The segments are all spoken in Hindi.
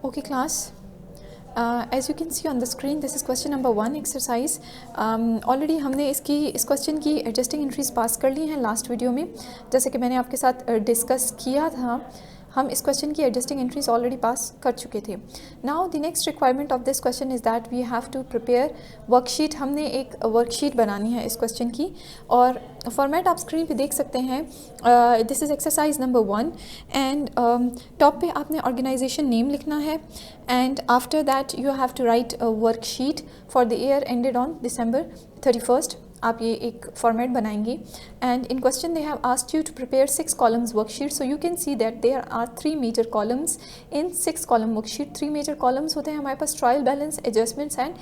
Okay class, as you can see on the screen, this is question number 1 exercise. Already हमने इस क्वेश्चन की एडजस्टिंग एंट्रीज पास कर ली हैं लास्ट वीडियो में, जैसे कि मैंने आपके साथ डिस्कस किया था। हम इस क्वेश्चन की एडजस्टिंग एंट्रीज ऑलरेडी पास कर चुके थे। Now the next requirement of this question is that we have to prepare worksheet. हमने एक वर्कशीट बनानी है इस क्वेश्चन की, और फॉर्मेट आप स्क्रीन पे देख सकते हैं। This is exercise number 1 and top पे आपने ऑर्गेनाइजेशन नेम लिखना है, and after that you have to write a worksheet for the year ended on December 31st। आप ये एक फॉर्मेट बनाएंगे, and in question they have asked you to prepare 6 columns worksheet. So you can see that there are 3 major columns in 6 column worksheet. 3 major columns होते हैं हमारे पास, trial balance, adjustments and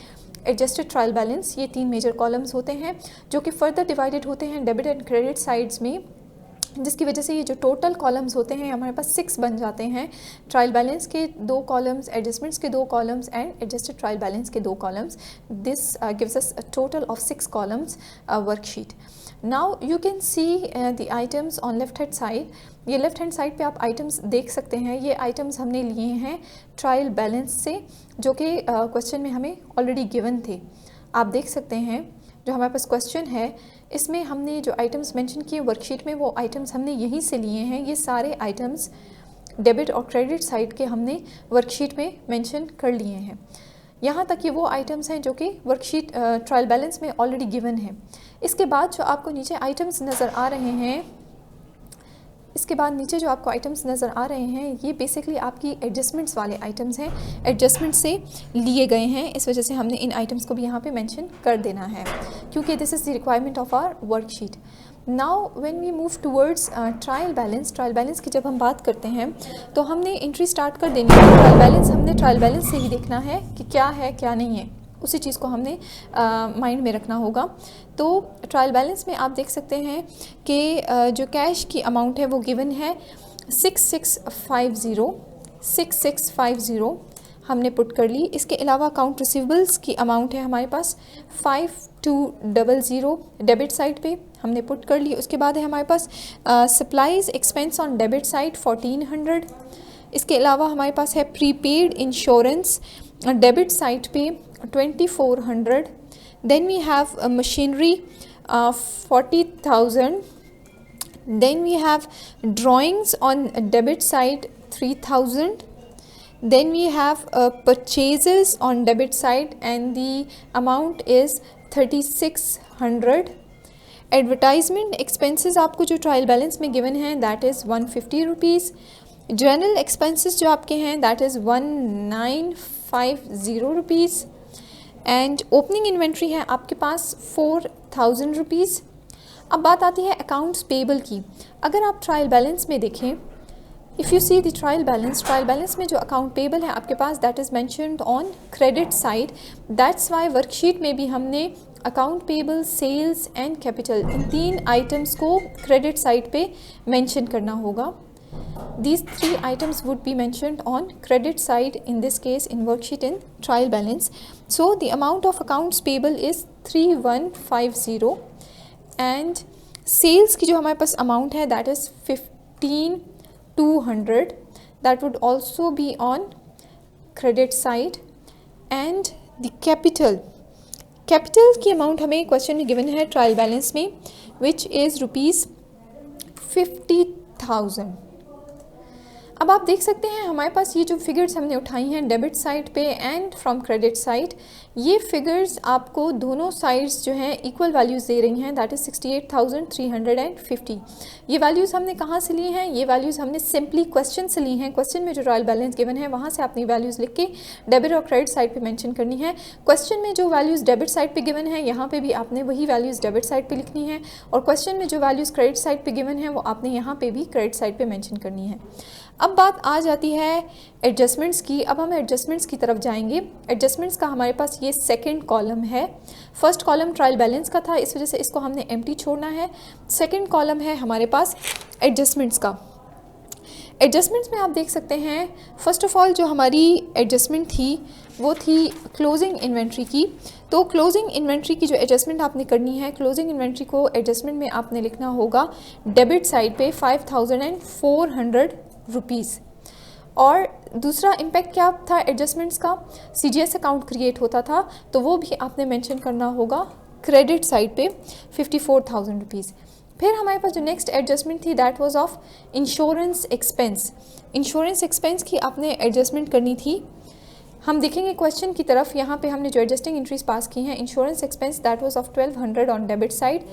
adjusted trial balance. ये 3 मेजर कॉलम्स होते हैं जो कि फर्दर डिवाइडेड होते हैं डेबिट एंड क्रेडिट साइड्स में, जिसकी वजह से ये जो टोटल कॉलम्स होते हैं हमारे पास 6 बन जाते हैं। ट्रायल बैलेंस के 2 कॉलम्स, एडजस्टमेंट्स के 2 columns and adjusted trial balance के 2 columns. This gives us a total of 6 columns worksheet. Now you can see the items on left hand side. ये लेफ्ट हैंड साइड पे आप आइटम्स देख सकते हैं। ये आइटम्स हमने लिए हैं ट्रायल बैलेंस से, जो कि क्वेश्चन में हमें ऑलरेडी गिवन थे। आप देख सकते हैं जो हमारे पास क्वेश्चन है, इसमें हमने जो आइटम्स मेंशन किए वर्कशीट में, वो आइटम्स हमने यहीं से लिए हैं। ये सारे आइटम्स डेबिट और क्रेडिट साइड के हमने वर्कशीट में मेंशन कर लिए हैं। यहाँ तक ये वो आइटम्स हैं जो कि वर्कशीट ट्रायल बैलेंस में ऑलरेडी गिवन है। इसके बाद जो आपको नीचे आइटम्स नज़र आ रहे हैं, ये बेसिकली आपकी एडजस्टमेंट्स वाले आइटम्स हैं, एडजस्टमेंट से लिए गए हैं। इस वजह से हमने इन आइटम्स को भी यहाँ पे मेंशन कर देना है, क्योंकि this is the requirement of our worksheet. Now when we move towards trial balance की जब हम बात करते हैं तो हमने एंट्री स्टार्ट कर देनी है। ट्रायल बैलेंस से ही देखना है कि क्या है क्या नहीं है, उसी चीज़ को हमने माइंड में रखना होगा। तो ट्रायल बैलेंस में आप देख सकते हैं कि जो कैश की अमाउंट है वो गिवन है 6650 हमने पुट कर ली। इसके अलावा अकाउंट रिसीवेबल्स की अमाउंट है हमारे पास 5200 डेबिट साइड पे हमने पुट कर ली। उसके बाद है हमारे पास supplies expense on debit side 1400। इसके अलावा हमारे पास है प्रीपेड इंश्योरेंस डेबिट साइड पे 2400। Then we have machinery 40,000। Then we have drawings on debit side 3000. Then we have purchases on debit side and the amount is 3600. Advertisement expenses आपको जो ट्रायल बैलेंस में गिवन है that is 150 rupees. General expenses जो आपके हैं that is 1950 rupees. And opening inventory है आपके पास 4000 रुपीज़। अब बात आती है अकाउंट्स पेबल की। अगर आप ट्रायल बैलेंस में देखें, if you see the trial balance में जो अकाउंट पेबल है आपके पास that is mentioned on credit side. That's why worksheet में भी हमने account payable, sales and capital, इन 3 आइटम्स को क्रेडिट साइड पे मेंशन करना होगा। These 3 items would be mentioned on credit side in this case in worksheet in trial balance. So the amount of accounts payable is 3150 and sales की जो हमारे पास amount है that is 15200. That would also be on credit side. And the capital की amount हमें क्वेश्चन में गिवन है ट्रायल बैलेंस में, which is ₹50,000. अब आप देख सकते हैं हमारे पास ये जो फिगर्स हमने उठाई हैं डेबिट साइड पे एंड फ्रॉम क्रेडिट साइड, ये फिगर्स आपको दोनों साइड्स जो हैं इक्वल वैल्यूज़ दे रही हैं, दैट इज़ 68,350। ये वैल्यूज़ हमने कहाँ से ली हैं? ये वैल्यूज़ हमने सिंपली क्वेश्चन से ली हैं। क्वेश्चन में जो ट्रायल बैलेंस गिवन है वहाँ से आपने वैल्यूज़ लिख के डेबिट और क्रेडिट साइड पे मेंशन करनी है। क्वेश्चन में जो वैल्यूज़ डेबिट साइड पे गिवन है यहाँ पे भी आपने वही वैल्यूज़ डेबिट साइड पे लिखनी है, और क्वेश्चन में जो वैल्यूज़ क्रेडिट साइड पे गिवन है वो आपने यहाँ पे भी क्रेडिट साइड पे मेंशन करनी है। अब बात आ जाती है एडजस्टमेंट्स की। अब हम एडजस्टमेंट्स की तरफ जाएंगे। एडजस्टमेंट्स का हमारे पास ये सेकंड कॉलम है। फर्स्ट कॉलम ट्रायल बैलेंस का था, इस वजह से इसको हमने एम्प्टी छोड़ना है। सेकंड कॉलम है हमारे पास एडजस्टमेंट्स का। एडजस्टमेंट्स में आप देख सकते हैं फर्स्ट ऑफ ऑल जो हमारी एडजस्टमेंट थी वो थी क्लोजिंग इन्वेंट्री की। तो क्लोजिंग इन्वेंट्री की जो एडजस्टमेंट आपने करनी है, क्लोजिंग इन्वेंट्री को एडजस्टमेंट में आपने लिखना होगा डेबिट साइड पे 5400 रुपीज़। और दूसरा इम्पैक्ट क्या था एडजस्टमेंट्स का, CGS अकाउंट क्रिएट होता था तो वो भी आपने मेंशन करना होगा क्रेडिट साइड पे 54,000 रुपीज़। फिर हमारे पास जो नेक्स्ट एडजस्टमेंट थी that was of insurance expense. Insurance expense की आपने एडजस्टमेंट करनी थी। हम देखेंगे क्वेश्चन की तरफ, यहाँ पे हमने जो एडजस्टिंग एंट्रीज पास की हैं, insurance expense that was of 1200 on debit side.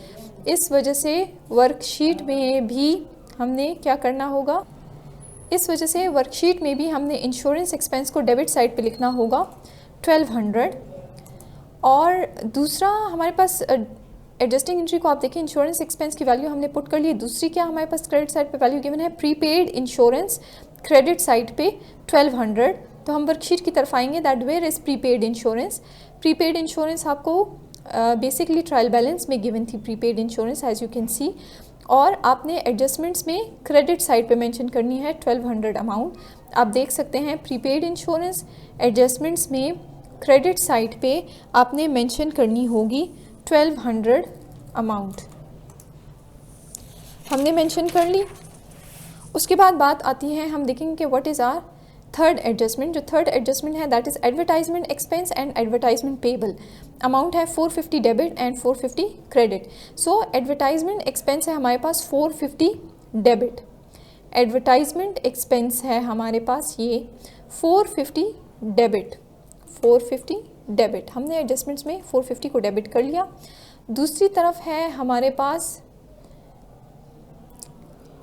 इस वजह से वर्कशीट में भी हमने क्या करना होगा, इस वजह से वर्कशीट में भी हमने इंश्योरेंस एक्सपेंस को डेबिट साइड पे लिखना होगा 1200। और दूसरा हमारे पास एडजस्टिंग एंट्री को आप देखिए, इंश्योरेंस एक्सपेंस की वैल्यू हमने पुट कर ली। दूसरी क्या हमारे पास क्रेडिट साइड पे वैल्यू गिवन है, प्रीपेड इंश्योरेंस क्रेडिट साइड पे 1200। तो हम वर्कशीट की तरफ आएंगे that where is prepaid insurance. Prepaid insurance आपको बेसिकली ट्रायल बैलेंस में गिवन थी, prepaid insurance as you can see. और आपने एडजस्टमेंट्स में क्रेडिट साइड पे मेंशन करनी है 1200 अमाउंट। आप देख सकते हैं प्रीपेड इंश्योरेंस एडजस्टमेंट्स में क्रेडिट साइड पे आपने मेंशन करनी होगी 1200 अमाउंट। हमने मेंशन कर ली। उसके बाद बात आती है, हम देखेंगे कि what is our third adjustment. जो थर्ड एडजस्टमेंट है that is advertisement expense and advertisement payable. Amount है 450 debit and 450 credit. So advertisement expense है हमारे पास 450 डेबिट, एडवर्टाइजमेंट एक्सपेंस है हमारे पास ये 450 डेबिट, 450 डेबिट। हमने एडजस्टमेंट्स में 450 को डेबिट कर लिया। दूसरी तरफ है हमारे पास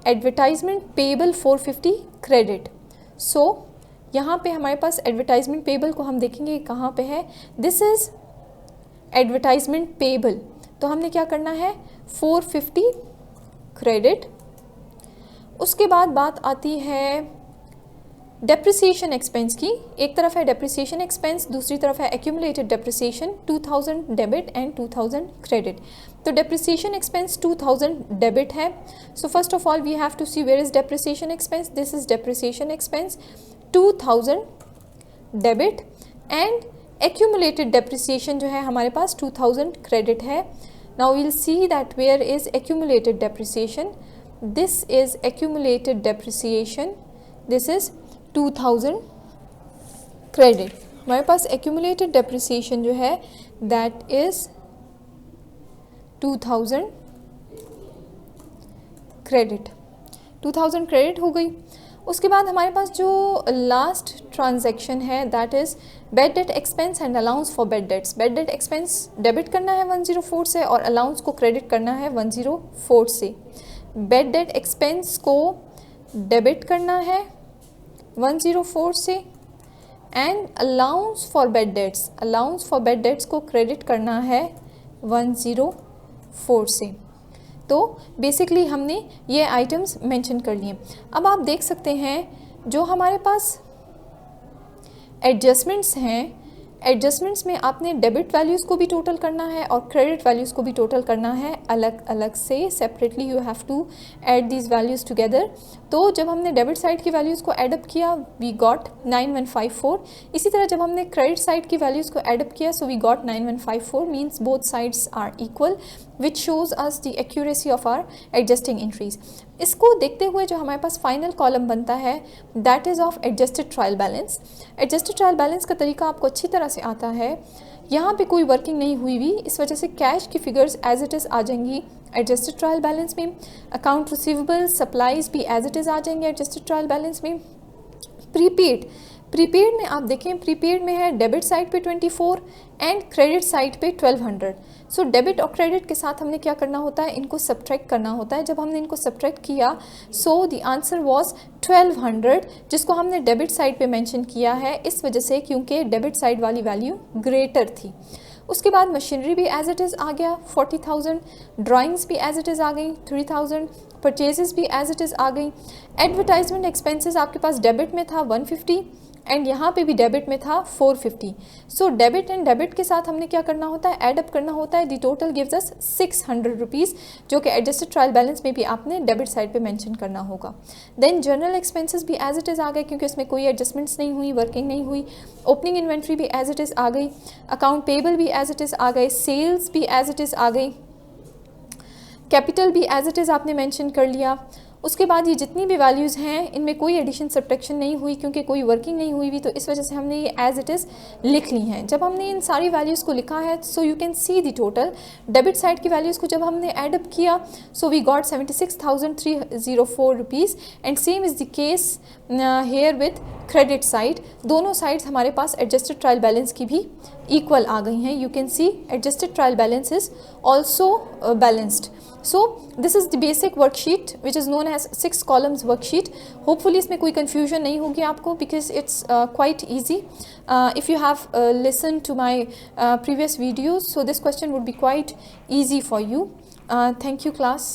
एडवर्टाइजमेंट पेबल 450 क्रेडिट। सो यहाँ पे हमारे पास एडवर्टाइजमेंट पेबल को हम देखेंगे कहाँ पे है, दिस इज़ एडवर्टाइजमेंट पेबल। तो हमने क्या करना है 450 क्रेडिट। उसके बाद बात आती है डेप्रिसिएशन एक्सपेंस की। एक तरफ है डेप्रिसिएशन एक्सपेंस, दूसरी तरफ है accumulated depreciation 2000 debit and 2000 credit. तो डेप्रिसिएशन एक्सपेंस 2000 डेबिट है। So first of all we have to see where is depreciation expense, this is depreciation expense 2000 debit and accumulated depreciation जो है हमारे पास 2000 क्रेडिट है। Now we'll see that where is accumulated depreciation, this is accumulated depreciation, this is 2000 credit. हमारे पास एक्यूमुलेटेड डेप्रिसिएशन जो है दैट इज 2000 क्रेडिट, 2000 क्रेडिट हो गई। उसके बाद हमारे पास जो लास्ट ट्रांजैक्शन है that is bed date expense and allowance for bad debts. Bed date expense debit करना है 104 से और अलाउंस को क्रेडिट करना है 104 से। बेड डेट एक्सपेंस को डेबिट करना है 104 से and allowance for bad debts, allowance for bad debts को क्रेडिट करना है 104 से। तो बेसिकली हमने ये आइटम्स मेंशन कर लिए। अब आप देख सकते हैं जो हमारे पास एडजस्टमेंट्स हैं, एडजस्टमेंट्स में आपने डेबिट वैल्यूज़ को भी टोटल करना है और क्रेडिट वैल्यूज़ को भी टोटल करना है अलग अलग से, separately you have to add these values together. तो जब हमने डेबिट साइड की वैल्यूज़ को एडअप किया वी गॉट 9154। इसी तरह जब हमने क्रेडिट साइड की वैल्यूज़ को एडअप किया सो we got 9154, means both sides are equal which shows us the accuracy of our adjusting entries. इसको देखते हुए जो हमारे पास फाइनल कॉलम बनता है that is of adjusted trial balance. Adjusted trial balance का तरीका आपको अच्छी तरह से आता है। यहाँ पे कोई वर्किंग नहीं हुई भी, इस वजह से कैश की फिगर्स एज इट इज़ आ जाएंगी एडजस्टेड ट्रायल बैलेंस में। अकाउंट रिसीवेबल सप्लाईज भी एज इट इज़ आ जाएंगे एडजस्टेड ट्रायल बैलेंस में। प्रीपेड, प्रीपेड में आप देखें प्रीपेड में है डेबिट साइड पे 24 एंड क्रेडिट साइड पे 1200। सो डेबिट और क्रेडिट के साथ हमने क्या करना होता है, इनको सब्ट्रैक्ट करना होता है। जब हमने इनको सब्ट्रैक्ट किया सो द आंसर वाज 1200, जिसको हमने डेबिट साइड पे मेंशन किया है इस वजह से क्योंकि डेबिट साइड वाली वैल्यू ग्रेटर थी। उसके बाद मशीनरी भी एज इट इज़ आ गया 40,000, ड्राइंग्स भी एज इट इज़ आ गई 3000, परचेजेस भी एज इट इज़ आ गई। एडवर्टाइजमेंट एक्सपेंसेस आपके पास डेबिट में था 150 एंड यहाँ पे भी डेबिट में था 450। सो डेबिट एंड डेबिट के साथ हमने क्या करना होता है, एडअप करना होता है। दी टोटल गिव्स अस 600 रुपीज़, जो कि एडजस्टेड ट्रायल बैलेंस में भी आपने डेबिट साइड पे मेंशन करना होगा। देन जनरल एक्सपेंसेस भी एज इट इज़ आ गए क्योंकि इसमें कोई एडजस्टमेंट्स नहीं हुई, वर्किंग नहीं हुई। ओपनिंग इन्वेंट्री भी एज इट इज़ आ गई, अकाउंट पेबल भी एज इट इज़ आ गए, सेल्स भी एज इट इज़ आ गई, कैपिटल भी एज इट इज़ आपने मेंशन कर लिया। उसके बाद ये जितनी भी वैल्यूज़ हैं इनमें कोई एडिशन सब्ट्रैक्शन नहीं हुई क्योंकि कोई वर्किंग नहीं हुई हुई, तो इस वजह से हमने ये एज इट इज़ लिख ली हैं। जब हमने इन सारी वैल्यूज़ को लिखा है so you can see the total debit side की वैल्यूज़ को जब हमने एड अप किया सो we got 76,304 rupees and same is the case here with credit side. दोनों साइड्स हमारे पास एडजस्टेड ट्रायल बैलेंस की भी इक्वल आ गई हैं। You can C adjusted trial balance is also balanced. So this is the basic worksheet which is known as 6 columns worksheet. Hopefully इसमें कोई confusion नहीं होगी आपको because it's quite easy. If you have listened to my previous videos, so this question would be quite easy for you. Thank you class.